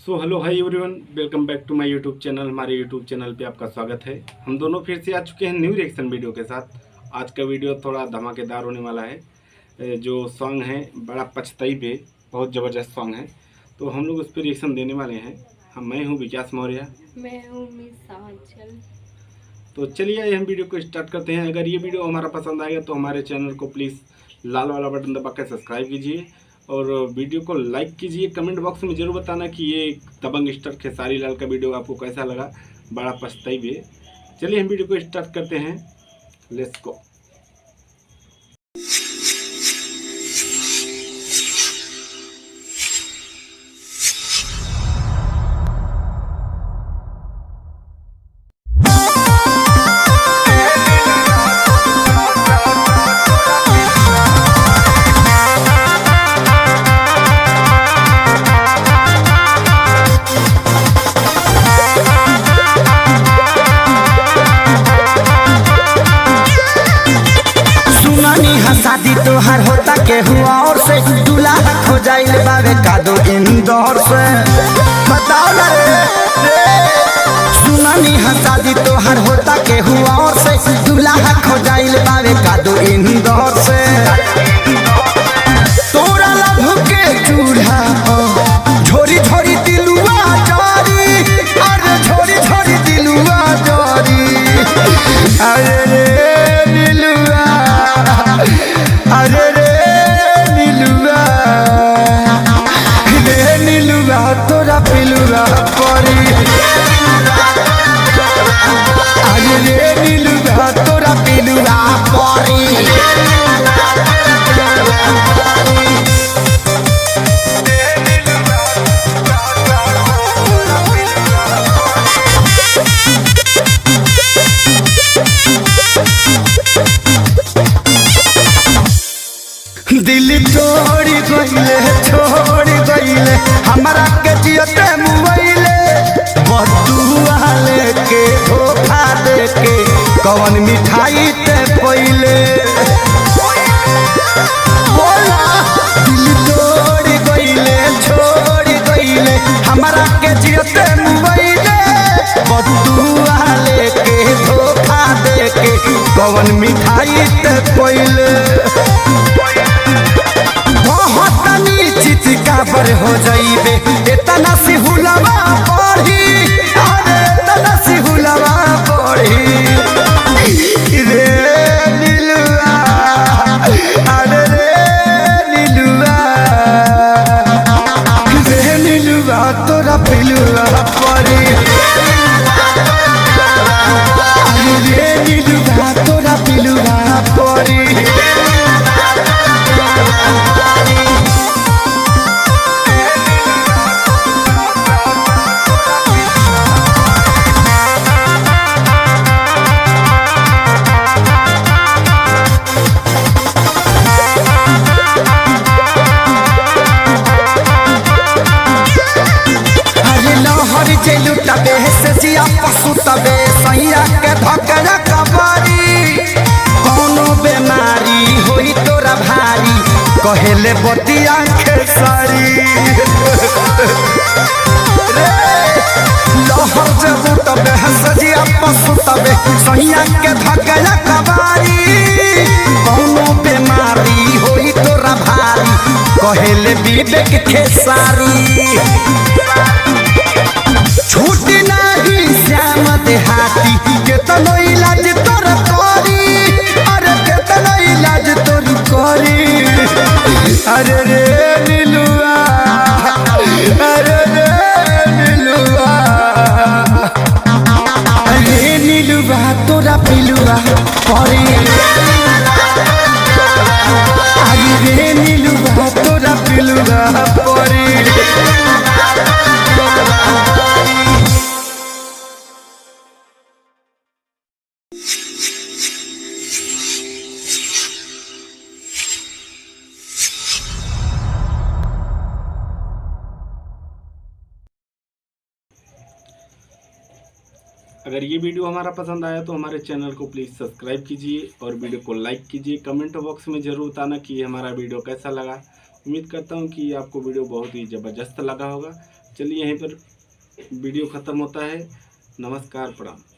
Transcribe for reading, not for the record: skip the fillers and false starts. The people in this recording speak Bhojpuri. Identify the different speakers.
Speaker 1: Hello hi everyone, welcome back to my YouTube channel. हमारे यूट्यूब चैनल पे आपका स्वागत है। हम दोनों फिर से आ चुके हैं न्यू रिएक्शन वीडियो के साथ। आज का वीडियो थोड़ा धमाकेदार होने वाला है। जो सॉन्ग है बड़ा पछताई पे, बहुत ज़बरदस्त सॉन्ग है, तो हम लोग उस पर रिएक्शन देने वाले हैं। मैं हूँ विकास मौर्य।
Speaker 2: मैं हूँ मिस आंचल।
Speaker 1: तो चलिए हम वीडियो को स्टार्ट करते हैं। अगर ये वीडियो हमारा पसंद आएगा तो हमारे चैनल को प्लीज़ लाल वाला बटन दबा कर सब्सक्राइब कीजिए और वीडियो को लाइक कीजिए। कमेंट बॉक्स में ज़रूर बताना कि ये दबंग स्टार खेसारी लाल का वीडियो आपको कैसा लगा, बड़ा पछताई भी। चलिए हम वीडियो को स्टार्ट करते हैं, लेट्स गो।
Speaker 3: शादी तोहार होता के हुआ और से दूल्हा हो जाइल बावे कादो इंदौर से। बताओ ना रे सुनानी हा शादी तोहार होता के हुआ और से दूल्हा हो जाइल बावे कादो इंदौर से। तोरा लभ के चूल्हा झोरी झोरी दिलुआ जारी, अरे झोरी झोरी दिलुआ जारी। अरे रे दिलुआ, अरे रे नीलुआ, रे नीलुआ तोरा पिलुआ परी। अरे रे नीलुआ तोरा पिलुआ परी। दिल तोड़ी गईले छोड़ गईले हमारा के जियते मुइले। बदुआ लेके धोखा देके कौन मिठाई ते पहिले। बोला दिल तोड़ी गईले छोड़ गईले हमारा के जियते मुइले। बदुआ लेके धोखा देके कौन मिठाई ते पहिले। काबर हो जाइबे इतना सी हुलवा पढ़ी, अरे इतना सी हुलवा पढ़ी। रे नीलुआ, अरे रे नीलुआ, रे नीलुआ तोरा पिलुआ पढ़ी। अरे रे नीलुआ तोरा पिलुआ पढ़ी। लुटबे से जिया पशु तबे सैया के धकरा कबारी। कोनो बेमारी होई तोरा भारी कहेले बतिया खेसारी। लहर जे लुटबे से जिया पशु तबे सैया के धकरा कबारी। कोनो बेमारी होई तोरा भारी कहेले विवेक खेसारी। छूटी नहीं श्याम देहाती केतनो इलाज तोर करी, अरे केतनो इलाज तोर करी। अरे रे नीलुआ, अरे रे नीलुआ, अरे नीलुआ तोरा पिलुआ परी। अरे रे नीलुआ तोरा पिलुआ परी।
Speaker 1: अगर ये वीडियो हमारा पसंद आया तो हमारे चैनल को प्लीज़ सब्सक्राइब कीजिए और वीडियो को लाइक कीजिए। कमेंट बॉक्स में ज़रूर बताना कि हमारा वीडियो कैसा लगा। उम्मीद करता हूँ कि आपको वीडियो बहुत ही ज़बरदस्त लगा होगा। चलिए यहीं पर वीडियो ख़त्म होता है। नमस्कार, प्रणाम।